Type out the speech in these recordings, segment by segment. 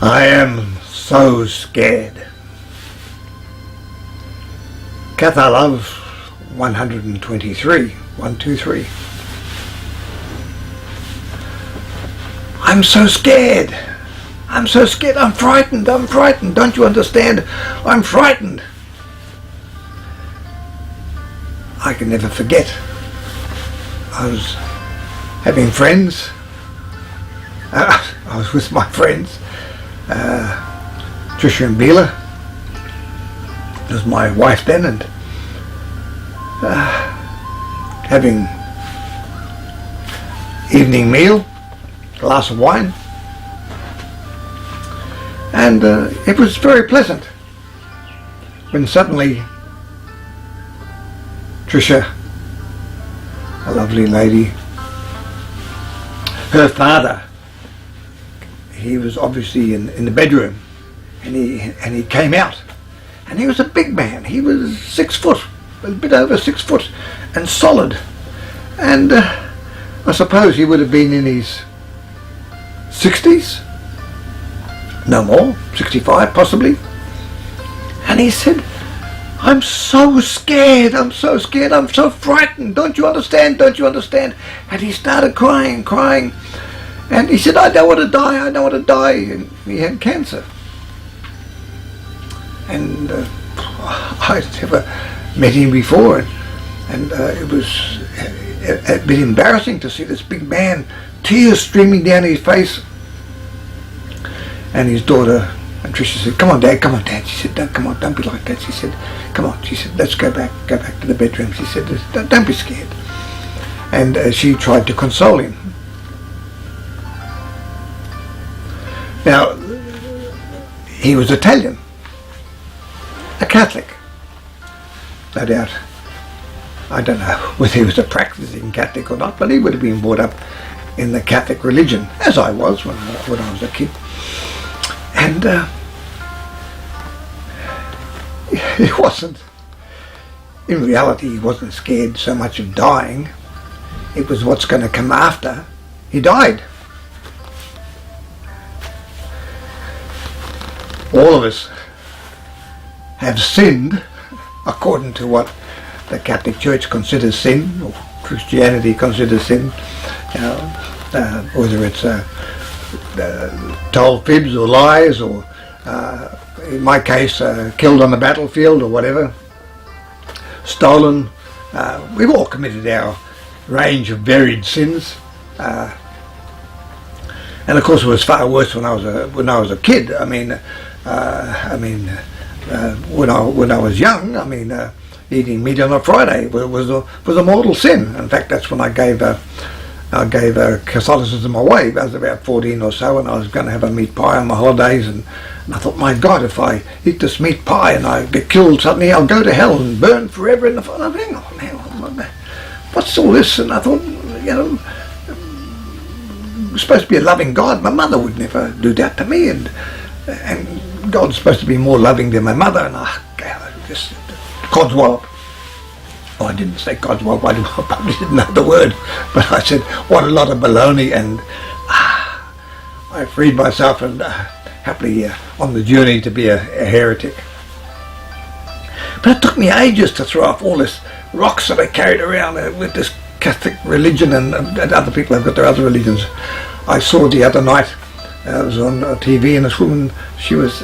I am so scared. Cathar Love 123, 123. I'm so scared. I'm so scared. I'm frightened. I'm frightened. Don't you understand? I'm frightened. I can never forget. I was having friends. I was with my friends, Trisha and Bila. It was my wife then, and having evening meal, glass of wine, and it was very pleasant when suddenly Trisha, a lovely lady, her father, he was obviously in the bedroom, and he came out, and he was a big man. He was 6 foot, a bit over 6 foot, and solid, and I suppose he would have been in his 60s, no more, 65 possibly. And he said, I'm so scared, I'm so scared, I'm so frightened, don't you understand, don't you understand? And he started crying, and he said, I don't want to die, I don't want to die. And he had cancer. And I'd never met him before, and it was a bit embarrassing to see this big man, tears streaming down his face. And his daughter, and Tricia said, come on Dad, she said, don't be like that. She said, come on, she said, let's go back to the bedroom. She said, don't be scared. And she tried to console him. Now, he was Italian, a Catholic, no doubt. I don't know whether he was a practicing Catholic or not, but he would have been brought up in the Catholic religion, as I was when I was a kid. And he wasn't, in reality, he wasn't scared so much of dying. It was what's going to come after he died. All of us have sinned according to what the Catholic Church considers sin, or Christianity considers sin, whether it's told fibs or lies, or in my case killed on the battlefield or whatever, stolen. We've all committed our range of varied sins, and of course it was far worse when I was a kid. When I was young, eating meat on a Friday was a mortal sin. In fact, that's when I gave Catholicism away. I was about 14 or so, and I was going to have a meat pie on my holidays, and I thought, my God, if I eat this meat pie and I get killed suddenly, I'll go to hell and burn forever in the fire. Hang on, what's all this? And I thought, I'm supposed to be a loving God. My mother would never do that to me, and God's supposed to be more loving than my mother. And just codswallop. Oh, I didn't say codswallop. I probably didn't know the word, but I said, what a lot of baloney. And I freed myself, and happily on the journey to be a heretic. But it took me ages to throw off all this rocks that I carried around with this Catholic religion, and other people have got their other religions. I saw the other night, I was on TV, and this woman, she was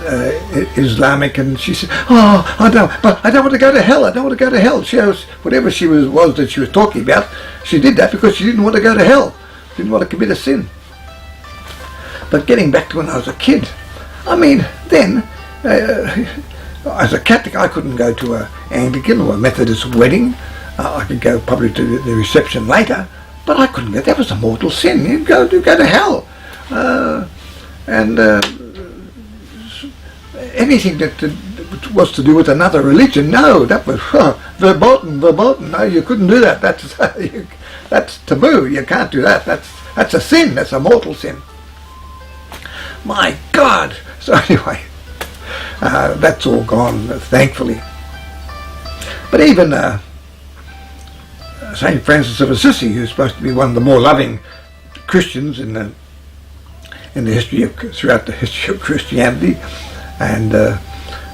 Islamic, and she said, I don't want to go to hell, I don't want to go to hell. She was, whatever she was that she was talking about, she did that because she didn't want to go to hell. She didn't want to commit a sin. But getting back to when I was a kid, then, as a Catholic, I couldn't go to an Anglican or a Methodist wedding. I could go probably to the reception later, but I couldn't go. That was a mortal sin. You'd go to hell. Anything that was to do with another religion, no, that was verboten. No, you couldn't do that. That's taboo. You can't do that. That's a sin. That's a mortal sin. My God. So anyway, that's all gone, thankfully. But even St. Francis of Assisi, who's supposed to be one of the more loving Christians in throughout the history of Christianity, and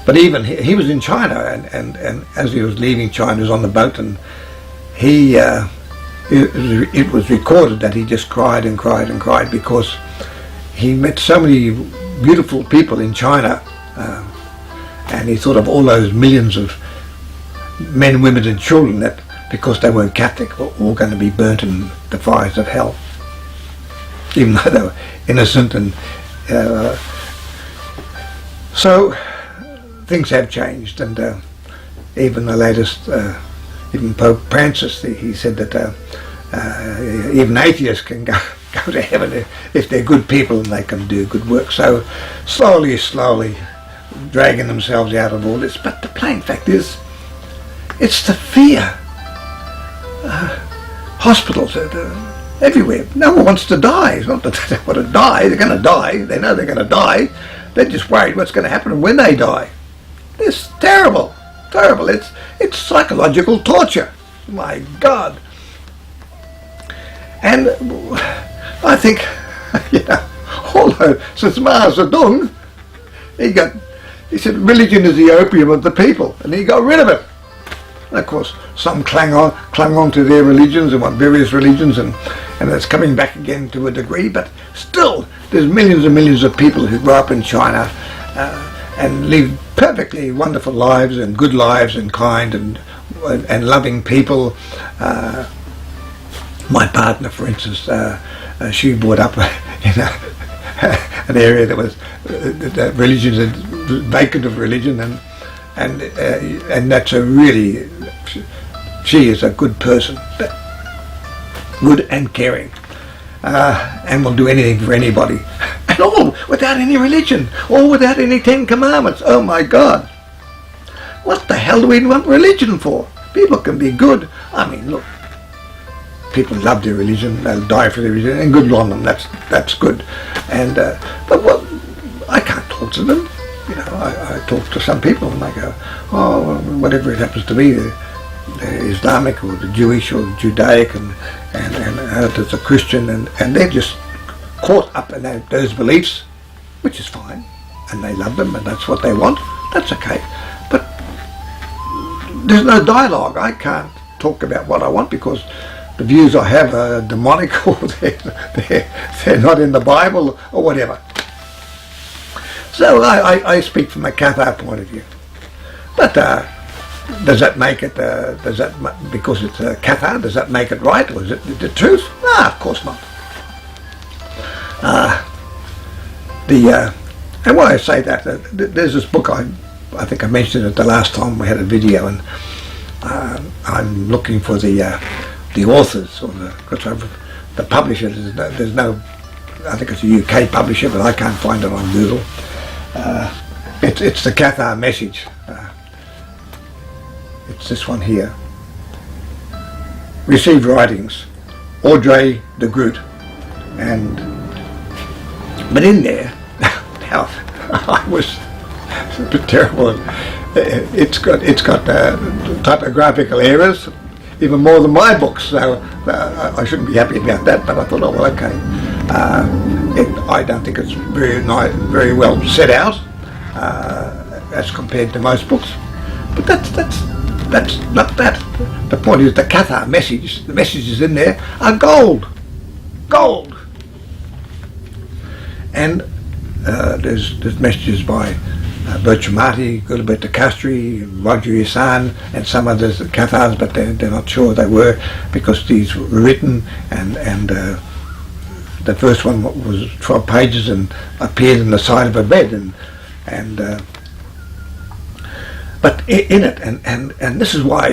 but even he was in China, and as he was leaving China, he was on the boat, and it was recorded that he just cried and cried and cried because he met so many beautiful people in China, and he thought of all those millions of men, women and children that, because they weren't Catholic, were all going to be burnt in the fires of hell, even though they were innocent. And so things have changed, and even the latest, even Pope Francis, he said that even atheists can go to heaven if they're good people and they can do good work. So slowly dragging themselves out of all this. But the plain fact is, it's the fear. Hospitals everywhere. No one wants to die. It's not that they want to die. They're going to die. They know they're going to die. They're just worried what's going to happen when they die. It's terrible. It's psychological torture. My God. And I think, although since Mao Zedong, he said religion is the opium of the people, and he got rid of it. And of course, some clung on to their religions and want various religions, and it's coming back again to a degree. But still, there's millions and millions of people who grow up in China and live perfectly wonderful lives and good lives and kind and loving people. My partner, for instance, she brought up in an area that was that religion is vacant of religion, and that's a really, she is a good person, good and caring, and will do anything for anybody, and all without any religion, all without any 10 commandments. Oh my God, what the hell do we want religion for? People can be good. I mean, look, people love their religion, they'll die for their religion, and good on them, that's good. And but what, I can't talk to them. I talk to some people and they go, oh, whatever it happens to be, the Islamic or the Jewish or the Judaic, and there's a Christian, and they're just caught up in those beliefs, which is fine, and they love them, and that's what they want. That's okay. But there's no dialogue. I can't talk about what I want because the views I have are demonic, or they're not in the Bible or whatever. So I speak from a Cathar point of view. But does that make it, because it's a Cathar, does that make it right, or is it the truth? No, of course not. And why I say that, there's this book, I think I mentioned it the last time we had a video, and I'm looking for the authors, or the publisher. There's no, I think it's a UK publisher, but I can't find it on Google. It's the Cathar Message. It's this one here. Received writings, Audrey de Groot, but in there, now I was a bit terrible. It's got typographical errors, even more than my books. So I shouldn't be happy about that. But I thought, oh well, okay. I don't think it's very well set out as compared to most books. But that's not that. The point is the Cathar Message. The messages in there are gold. And there's messages by Bertram Marty, Gilberto Castri, Roger Isan, and some others, Cathars, but they're not sure they were, because these were written, and the first one was 12 pages and appeared in the side of a bed, but in it, and this is why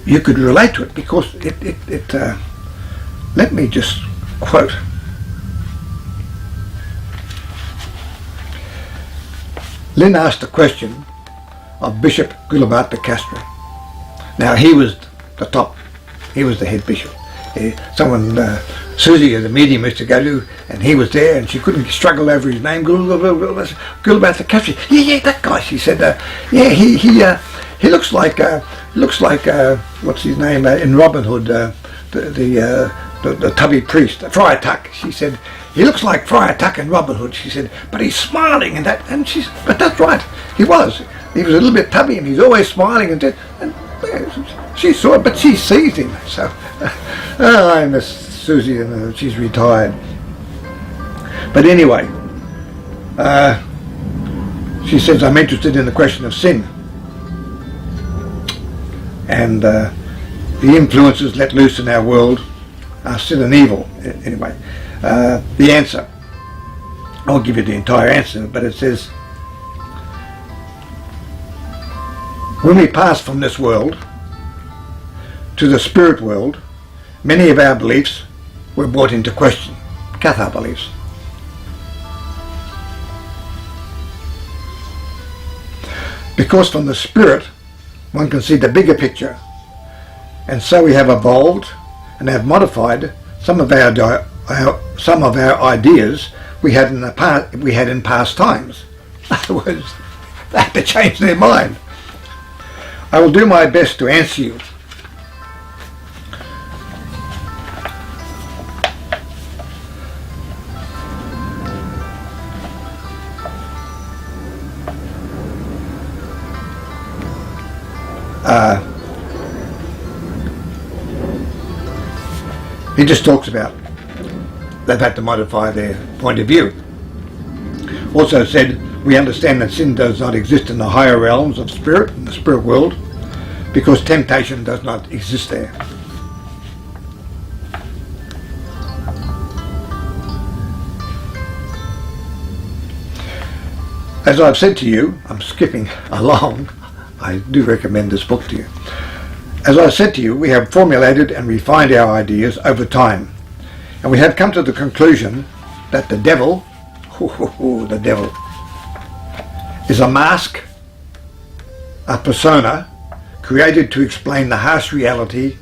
you could relate to it, because it let me just quote. Lynn asked a question of Bishop Gilberto Castri. Now he was the top, he was the head bishop. Susie, the medium, used to go to, and he was there, and she couldn't struggle over his name. Gilberto Castri. Yeah, that guy. She said, yeah, he looks like what's his name in Robin Hood, the the tubby priest, Friar Tuck. She said, he looks like Friar Tuck in Robin Hood. She said, but he's smiling and that. And she said, but that's right, he was. He was a little bit tubby and he's always smiling and she saw it, but she sees him. So I miss Susie and she's retired. But anyway, she says, I'm interested in the question of sin and the influences let loose in our world are sin and evil. Anyway, the answer, I'll give you the entire answer, but it says, when we pass from this world to the spirit world, many of our beliefs were brought into question. Cathar beliefs. Because from the spirit one can see the bigger picture, and so we have evolved and have modified some of our ideas we had in past times. In other words, they had to change their mind. I will do my best to answer you. He just talks about they've had to modify their point of view. Also said, we understand that sin does not exist in the higher realms of spirit, in the spirit world, because temptation does not exist there. As I've said to you, I'm skipping along, I do recommend this book to you. As I said to you, we have formulated and refined our ideas over time, and we have come to the conclusion that the devil, the devil, is a mask, a persona, created to explain the harsh reality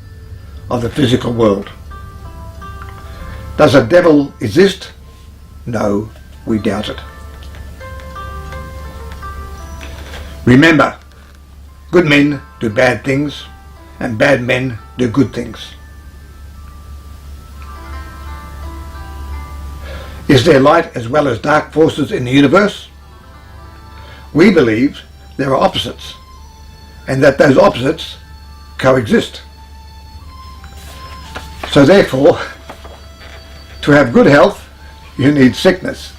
of the physical world. Does a devil exist? No, we doubt it. Remember, good men do bad things, and bad men do good things. Is there light as well as dark forces in the universe? We believe there are opposites, and that those opposites coexist. So therefore, to have good health, you need sickness.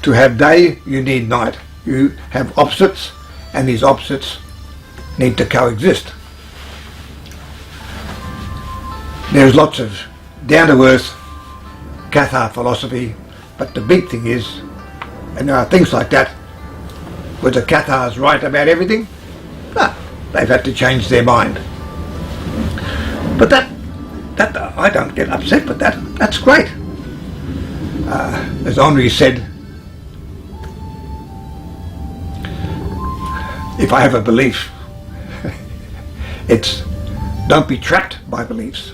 To have day, you need night. You have opposites, and these opposites need to coexist. There's lots of down-to-earth Cathar philosophy, but the big thing is, and there are things like that, were the Cathars right about everything? No, they've had to change their mind. But that I don't get upset with that. That's great. As Henri said, if I have a belief, it's don't be trapped by beliefs.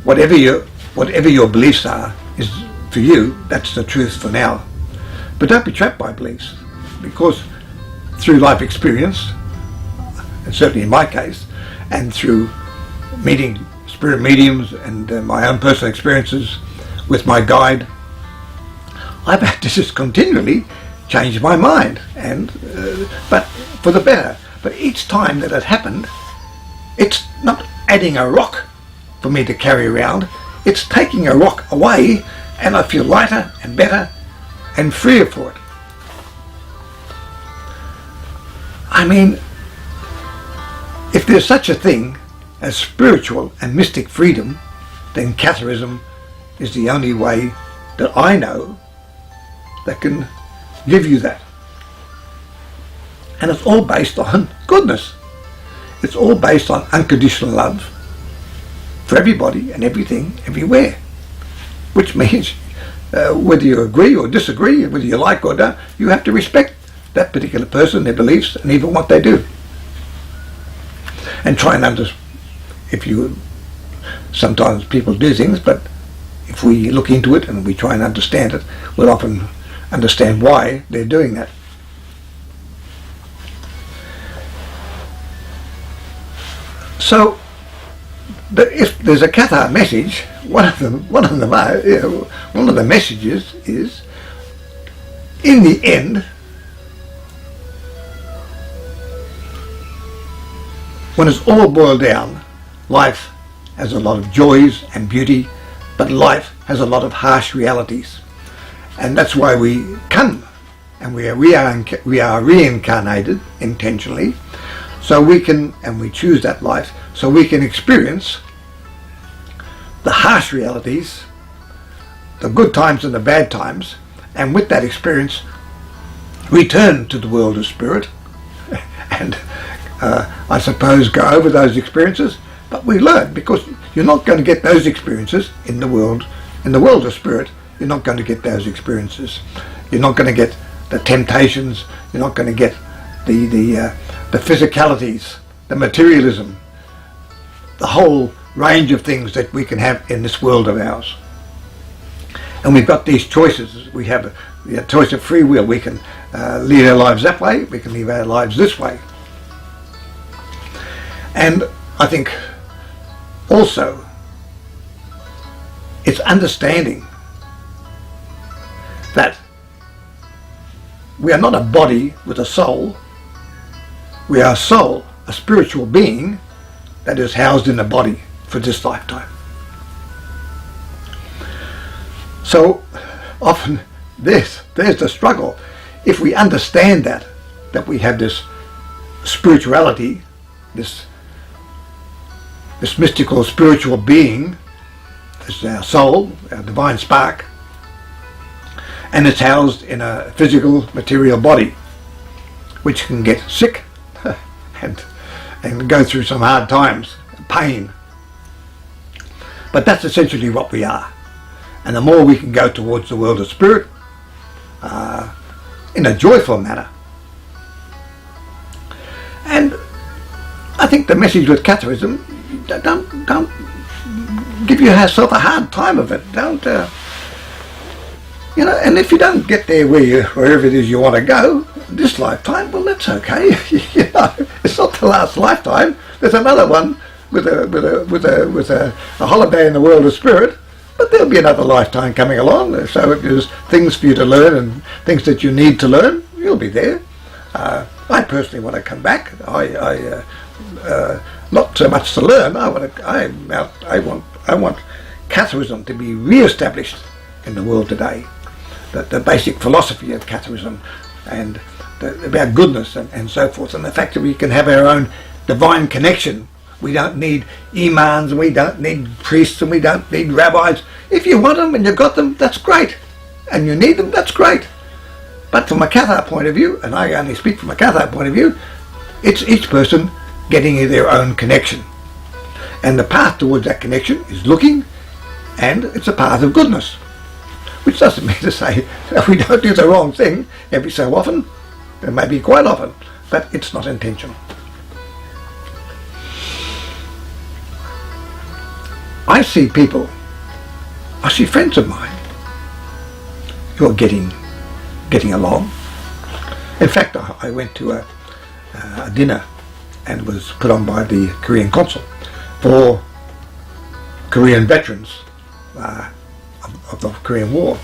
Whatever your beliefs are, is for you, that's the truth for now. But don't be trapped by beliefs, because through life experience, and certainly in my case, and through meeting spirit mediums and my own personal experiences with my guide, I've had to just continually change my mind, and but for the better. But each time that it happened, it's not adding a rock for me to carry around, it's taking a rock away, and I feel lighter and better and freer for it. I mean, if there's such a thing as spiritual and mystic freedom, then Catharism is the only way that I know that can give you that. And it's all based on goodness. It's all based on unconditional love for everybody and everything, everywhere. Which means whether you agree or disagree, whether you like or don't, you have to respect that particular person, their beliefs, and even what they do. And try and understand. Sometimes people do things, but if we look into it and we try and understand it, we'll often understand why they're doing that. So if there's a Cathar message, one of the messages is, in the end, when it's all boiled down, life has a lot of joys and beauty, but life has a lot of harsh realities. And that's why we come, and we are reincarnated intentionally, so we can, and we choose that life, so we can experience the harsh realities, the good times and the bad times, and with that experience return to the world of spirit and I suppose go over those experiences. But we learn, because you're not going to get those experiences in the world of spirit. You're not going to get those experiences. You're not going to get the temptations. You're not going to get the physicalities, the materialism, the whole range of things that we can have in this world of ours. And we've got these choices. We have a choice of free will. We can lead our lives that way. We can live our lives this way. And I think also it's understanding that we are not a body with a soul. We are a soul, a spiritual being that is housed in a body for this lifetime. So often there's the struggle. If we understand that we have this spirituality, this mystical spiritual being, this is our soul, our divine spark, and it's housed in a physical material body which can get sick and go through some hard times, pain. But that's essentially what we are. And the more we can go towards the world of spirit in a joyful manner. And I think the message with Catharism, don't give yourself a hard time of it. Don't, and if you don't get there wherever it is you want to go this lifetime, well, that's okay. It's not the last lifetime. There's another one with a holiday in the world of spirit. But there'll be another lifetime coming along, so if there's things for you to learn and things that you need to learn, you'll be there. I personally want to come back. I not so much to learn. I want Catharism to be re-established in the world today. The basic philosophy of Catharism and about goodness and so forth, and the fact that we can have our own divine connection. We don't need imams, and we don't need priests, and we don't need rabbis. If you want them and you've got them, that's great. And you need them, that's great. But from a Cathar point of view, and I only speak from a Cathar point of view, it's each person getting their own connection. And the path towards that connection is looking, and it's a path of goodness. Which doesn't mean to say that we don't do the wrong thing every so often, and maybe quite often, but it's not intentional. I see friends of mine who are getting along. In fact, I went to a dinner and was put on by the Korean consul for Korean veterans of the Korean War.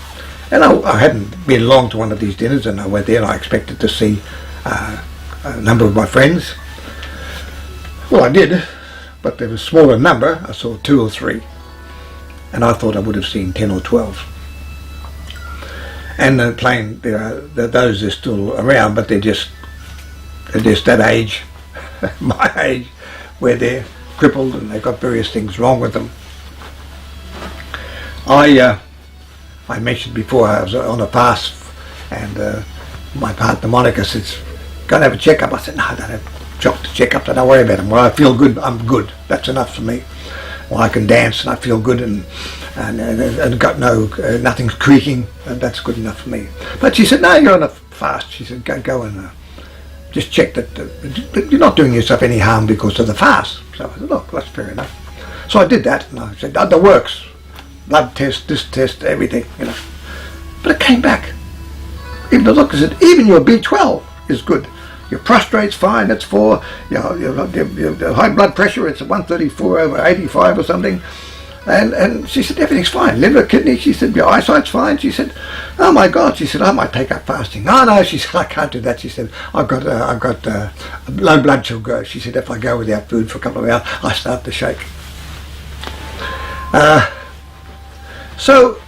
And I hadn't been along to one of these dinners, and I went there and I expected to see a number of my friends. Well, I did. But there was a smaller number. I saw 2 or 3, and I thought I would have seen 10 or 12. And the plane, those are still around, but they're just that age, my age, where they're crippled and they've got various things wrong with them. I mentioned before I was on a fast, and my partner Monica says, "Go and have a checkup." I said, "No, I don't have doctor checkup, don't worry about them. When I feel good, I'm good. That's enough for me. Well, I can dance and I feel good, and got nothing's creaking, and that's good enough for me." But she said, "No, you're on a fast." She said, "Go and just check that you're not doing yourself any harm because of the fast." So I said, "Look, that's fair enough." So I did that, and I said, "The works, blood test, this test, everything, But it came back. Even the doctor said, "Even your B12 is good." Your prostrate's fine, it's 4. Your high blood pressure, it's 134/85 or something. And she said, everything's fine. Liver, kidney, she said, your eyesight's fine. She said, oh my God, she said, I might take up fasting. No, she said, I can't do that. She said, I've got low blood sugar. She said, if I go without food for a couple of hours, I start to shake. So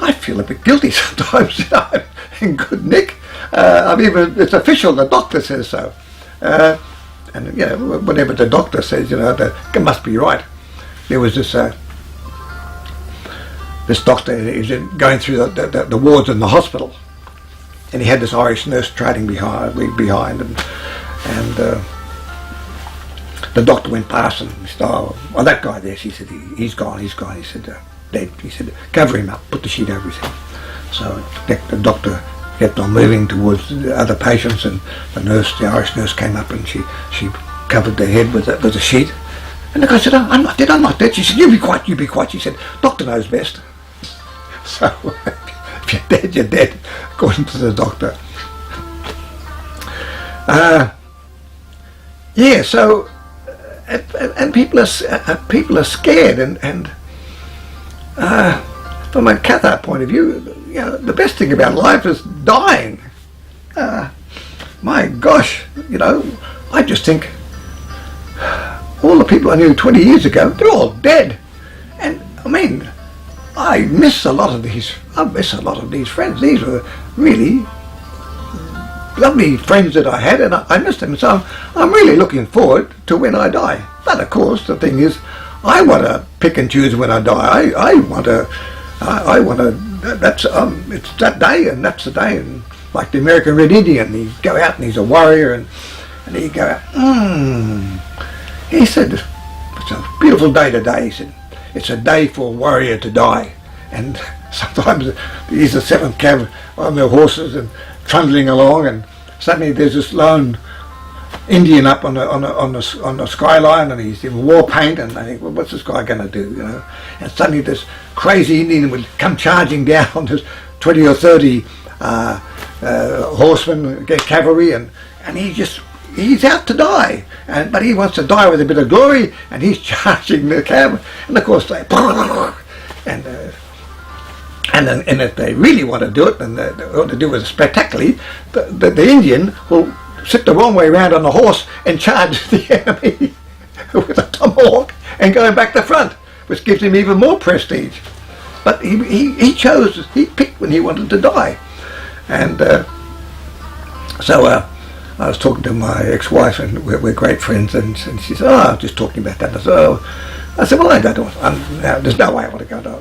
I feel a bit guilty sometimes. I'm in good nick. It's official, the doctor says so. And whatever the doctor says, it must be right. There was this doctor, he was going through the wards in the hospital, and he had this Irish nurse trailing behind, and the doctor went past and he said, oh, that guy there, she said, he's gone. He said, dead. He said, cover him up, put the sheet over his head. So the doctor kept on moving towards the other patients, and the Irish nurse came up and she covered their head with a sheet. And the guy said, oh, I'm not dead. She said, you be quiet. She said, doctor knows best. So if you're dead, you're dead, according to the doctor. So and people are scared, and from a Cathar point of view, the best thing about life is dying. My gosh, I just think all the people I knew 20 years ago, they're all dead. And I mean, I miss a lot of these friends. These were really lovely friends that I had, and I miss them. So I'm really looking forward to when I die. But of course, the thing is, I want to pick and choose when I die. I want to. It's that day, and that's the day. And like the American Red Indian, he go out and he's a warrior, and he go out. He said, it's a beautiful day today. He said, it's a day for a warrior to die. And sometimes he's the 7th cav on their horses and trundling along, and suddenly there's this lone Indian up on the skyline, and he's in war paint, and I think, well, what's this guy going to do? And suddenly this crazy Indian would come charging down on this 20 or 30 horsemen, cavalry, and he's out to die, but he wants to die with a bit of glory, and he's charging the cab, and of course they and if they really want to do it, then they ought to do it spectacularly. The Indian will sit the wrong way around on the horse and charge the enemy with a tomahawk and go back to front, which gives him even more prestige. But he picked when he wanted to die. And so I was talking to my ex-wife, and we're great friends, and she said, I was just talking about that. I said, well, I don't know. There's no way I want to go to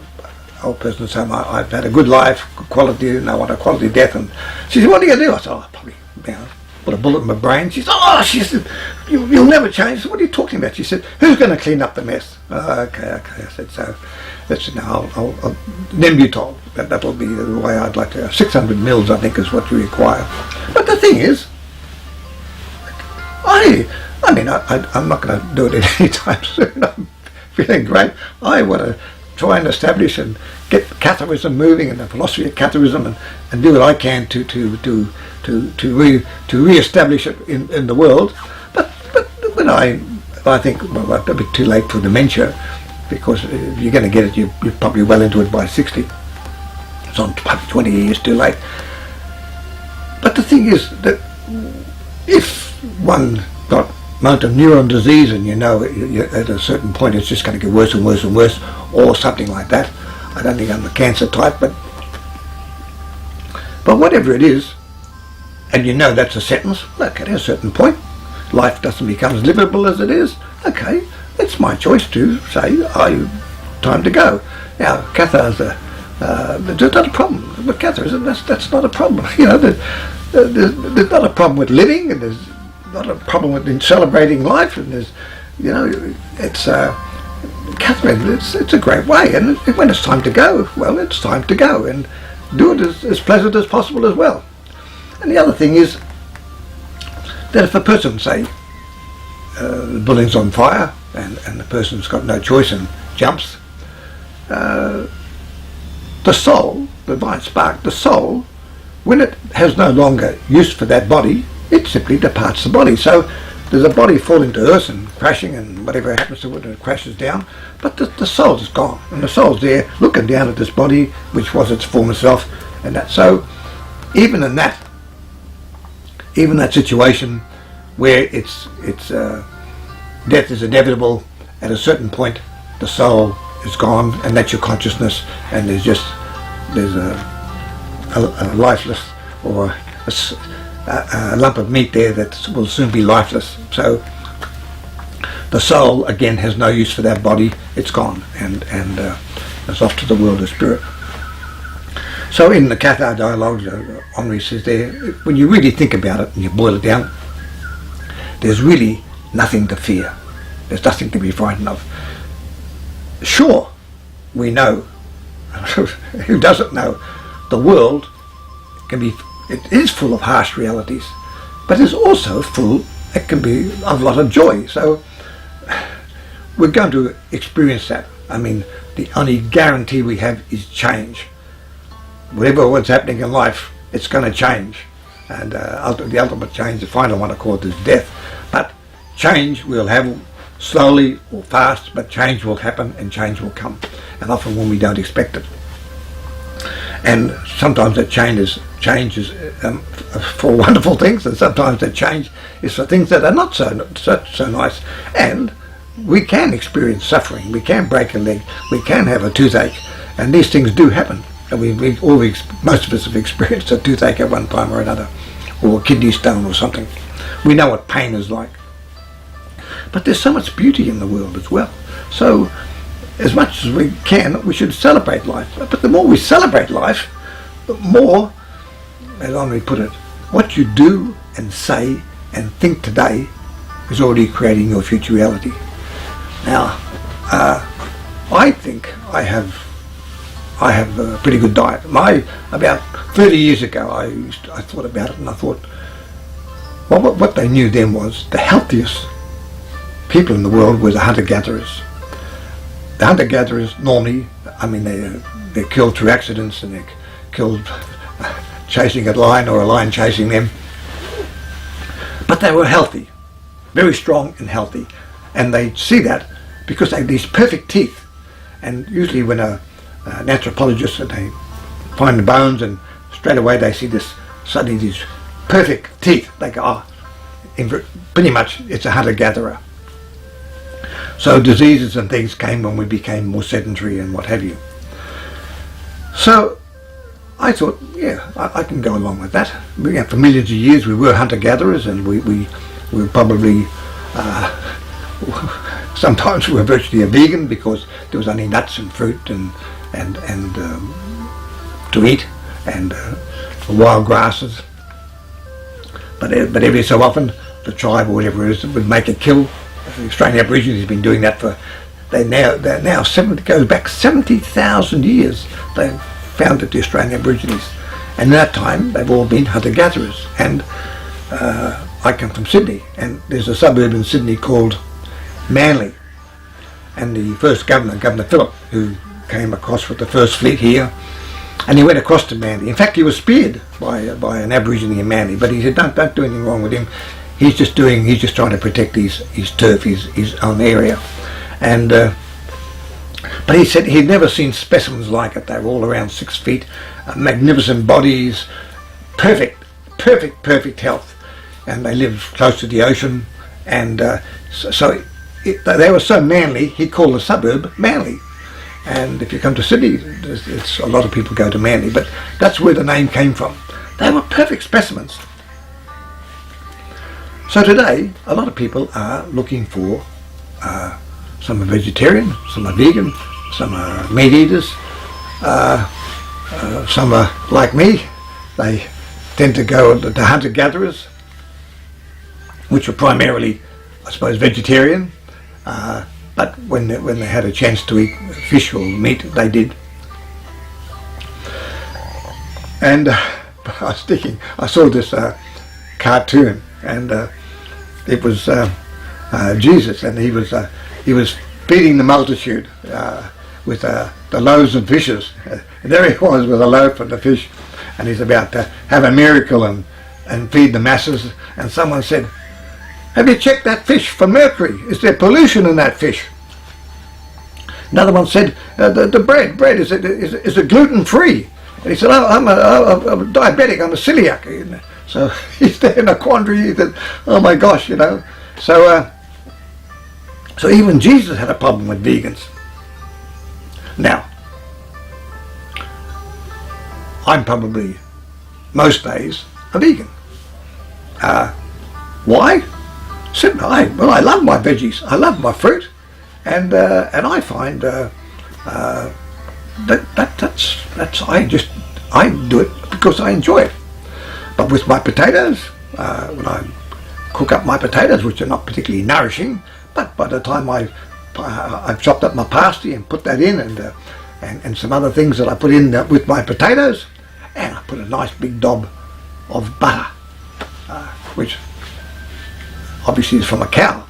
old person's home. I've had a good life, good quality, and I want a quality death. And she said, what are you going to do? I said, probably put a bullet in my brain. She said, you'll never change. I said, what are you talking about? She said, who's going to clean up the mess? Okay. I said, so I'll then be told. That'll be the way I'd like to. 600 mils, I think, is what you require. But the thing is, I'm not going to do it anytime soon. I'm feeling great. I want to try and establish and get Catharism moving, and the philosophy of Catharism, and do what I can to re-establish it in the world. But when I think, well, it'll be too late for dementia, because if you're going to get it, you're probably well into it by 60. So probably 20 years too late. But the thing is that if one got motor neuron disease, and at a certain point it's just going to get worse and worse and worse, or something like that. I don't think I'm the cancer type, but whatever it is, and that's a sentence. Look, at a certain point, life doesn't become as livable as it is. Okay, it's my choice to say, time to go. Now, Cathar's there's not a problem with Catharism. That's not a problem. There's not a problem with living, and there's not a problem with celebrating life, and there's, it's Catharism. It's a great way, and when it's time to go, well, it's time to go, and do it as pleasant as possible as well. And the other thing is that if a person, say, the building's on fire, and the person's got no choice and jumps, the soul, the divine spark, the soul when it has no longer use for that body, it simply departs the body. So there's a body falling to earth and crashing, and whatever happens to it, and it crashes down, but the soul is gone, and the soul's there looking down at this body, which was its former self, and that. So even in that situation where it's death is inevitable, at a certain point the soul is gone, and that's your consciousness, and there's a lifeless, or a lump of meat there that will soon be lifeless. So the soul again has no use for that body. It's gone, and it's off to the world of spirit. So in the Cathar dialogue, Henri says there, when you really think about it and you boil it down, there's really nothing to fear. There's nothing to be frightened of. Sure, we know, who doesn't know, the world it is full of harsh realities, but it's also it can be of a lot of joy. So we're going to experience that. I mean, the only guarantee we have is change. What's happening in life, it's going to change. And the ultimate change, the final one, of course, is death. But change we'll have slowly or fast, but change will happen and change will come. And often when we don't expect it. And sometimes that change is for wonderful things, and sometimes that change is for things that are not so nice. And we can experience suffering. We can break a leg. We can have a toothache, and these things do happen. And most of us have experienced a toothache at one time or another, or a kidney stone or something. We know what pain is like. But there's so much beauty in the world as well. So as much as we can, we should celebrate life. But the more we celebrate life, the more, as Henri put it, what you do and say and think today is already creating your future reality. Now, I think I have a pretty good diet. About 30 years ago, I thought about it, and I thought, well, what they knew then was the healthiest people in the world were the hunter-gatherers. The hunter-gatherers normally, I mean, they're killed through accidents, and they're killed chasing a lion or a lion chasing them. But they were healthy, very strong and healthy. And they see that because they have these perfect teeth. And usually when an anthropologist, and they find the bones, and straight away they see suddenly these perfect teeth, they go, pretty much it's a hunter-gatherer. So diseases and things came when we became more sedentary and what have you. So I thought, yeah, I can go along with that. For millions of years we were hunter-gatherers, and we were probably, sometimes we were virtually a vegan because there was only nuts and fruit and to eat, and wild grasses. But every so often the tribe or whatever it is would make a kill. The Australian Aborigines have been doing that goes back 70,000 years. They founded the Australian Aborigines, and in that time they've all been hunter-gatherers. And I come from Sydney, and there's a suburb in Sydney called Manly, and the first Governor Phillip, who came across with the first fleet here, and he went across to Manly. In fact, he was speared by an Aborigine in Manly, but he said, don't do anything wrong with him. He's just trying to protect his turf, his own area. And but he said he'd never seen specimens like it. They were all around 6 feet, magnificent bodies, perfect health, and they lived close to the ocean. And they were so manly, he called the suburb Manly. And if you come to Sydney, it's a lot of people go to Manly, but that's where the name came from. They were perfect specimens. So today, a lot of people are looking for, some are vegetarian, some are vegan, some are meat eaters, some are like me. They tend to go to hunter-gatherers, which are primarily, I suppose, vegetarian. But when they had a chance to eat fish or meat, they did. And I saw this cartoon, and it was Jesus, and he was feeding the multitude with the loaves and fishes. And there he was with a loaf and the fish, and he's about to have a miracle and feed the masses, and someone said, "Have you checked that fish for mercury? Is there pollution in that fish?" Another one said, the bread is it gluten-free? And he said, I'm a diabetic, I'm a celiac. So he's there in a quandary. He said, oh my gosh, So even Jesus had a problem with vegans. Now, I'm probably most days a vegan. Why? Simple. I love my veggies. I love my fruit, and I find that's I do it because I enjoy it. But with my potatoes, when I cook up my potatoes, which are not particularly nourishing, but by the time I've chopped up my parsley and put that in, and some other things that I put in with my potatoes, and I put a nice big dob of butter, which obviously is from a cow.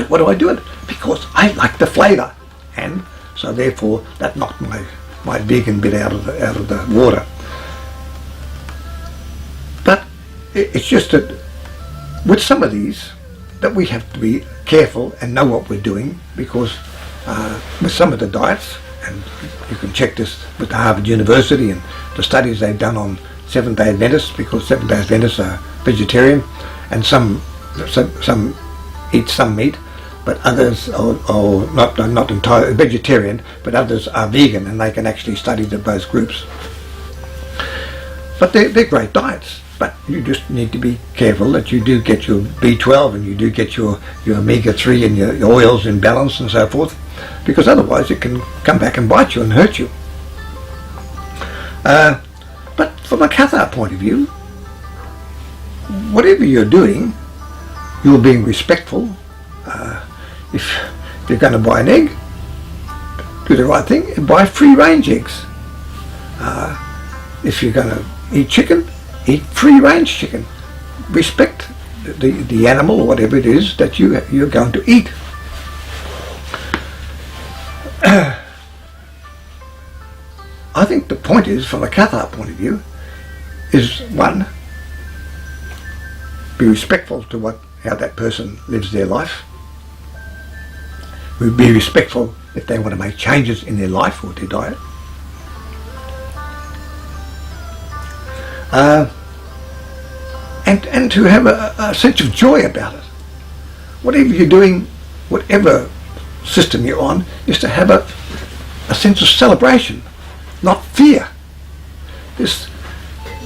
What do I do it? Because I like the flavour, and so therefore that knocked my vegan bit out of the water. But it's just that with some of these that we have to be careful and know what we're doing, because with some of the diets, and you can check this with the Harvard University and the studies they've done on Seventh-day Adventists, because Seventh-day Adventists are vegetarian, and some eat some meat, but others are not entirely vegetarian, but others are vegan, and they can actually study both groups. But they're great diets, but you just need to be careful that you do get your B12 and you do get your omega-3 and your oils in balance and so forth, because otherwise it can come back and bite you and hurt you. But from a Cathar point of view, whatever you're doing, you're being respectful. If you're going to buy an egg, do the right thing and buy free-range eggs. If you're going to eat chicken, eat free-range chicken. Respect the animal or whatever it is that you're going to eat. I think the point is, from a Cathar point of view, is one, be respectful to how that person lives their life. Be respectful if they want to make changes in their life or their diet. And to have a sense of joy about it. Whatever you're doing, whatever system you're on, is to have a sense of celebration, not fear. This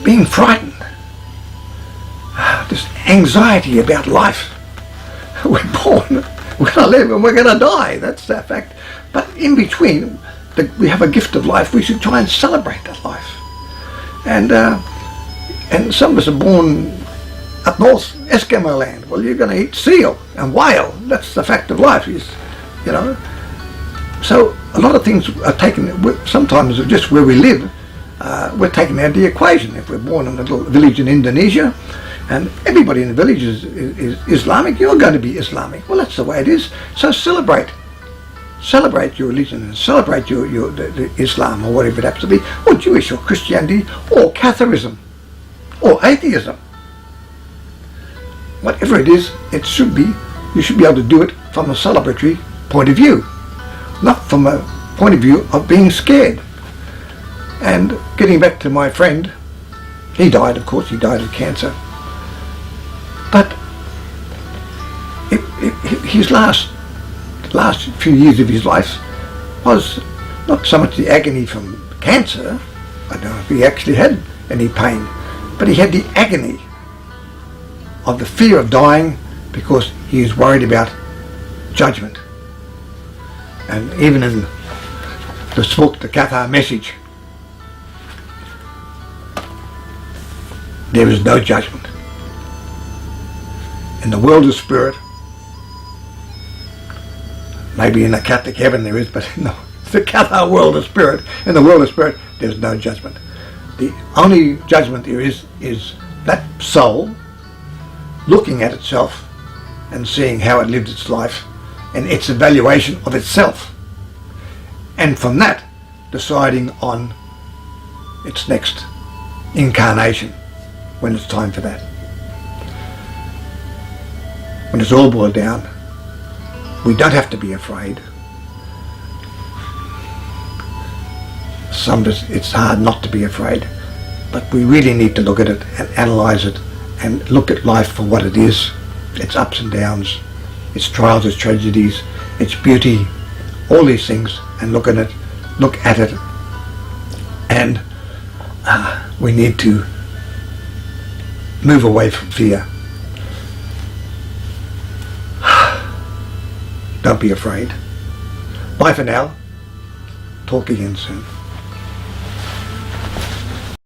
being frightened, this anxiety about life. We're born, we're going to live and we're going to die, that's that fact. But in between, we have a gift of life, we should try and celebrate that life. And some of us are born up north, Eskimo land. Well, you're going to eat seal and whale. That's the fact of life, So a lot of things are taken, sometimes just where we live, we're taken out of the equation. If we're born in a little village in Indonesia, and everybody in the village is Islamic, you're going to be Islamic. Well, that's the way it is. So celebrate your religion and celebrate the Islam or whatever it happens to be, or Jewish or Christianity or Catharism or atheism. Whatever it is, you should be able to do it from a celebratory point of view, not from a point of view of being scared. And getting back to my friend, he died, of course, he died of cancer. But his last few years of his life was not so much the agony from cancer. I don't know if he actually had any pain, but he had the agony of the fear of dying because he is worried about judgment. And even in this book, the Cathar Message, there is no judgment. In the world of spirit, maybe in a Catholic heaven there is, but in the Cathar world of spirit, in the world of spirit, there's no judgment. The only judgment there is that soul looking at itself and seeing how it lived its life and its evaluation of itself, and from that deciding on its next incarnation when it's time for that. When it's all boiled down, we don't have to be afraid. Sometimes it's hard not to be afraid, but we really need to look at it and analyse it and look at life for what it is, its ups and downs, its trials, its tragedies, its beauty, all these things, and look at it, and we need to move away from fear. Don't be afraid. Bye for now. Talk again soon.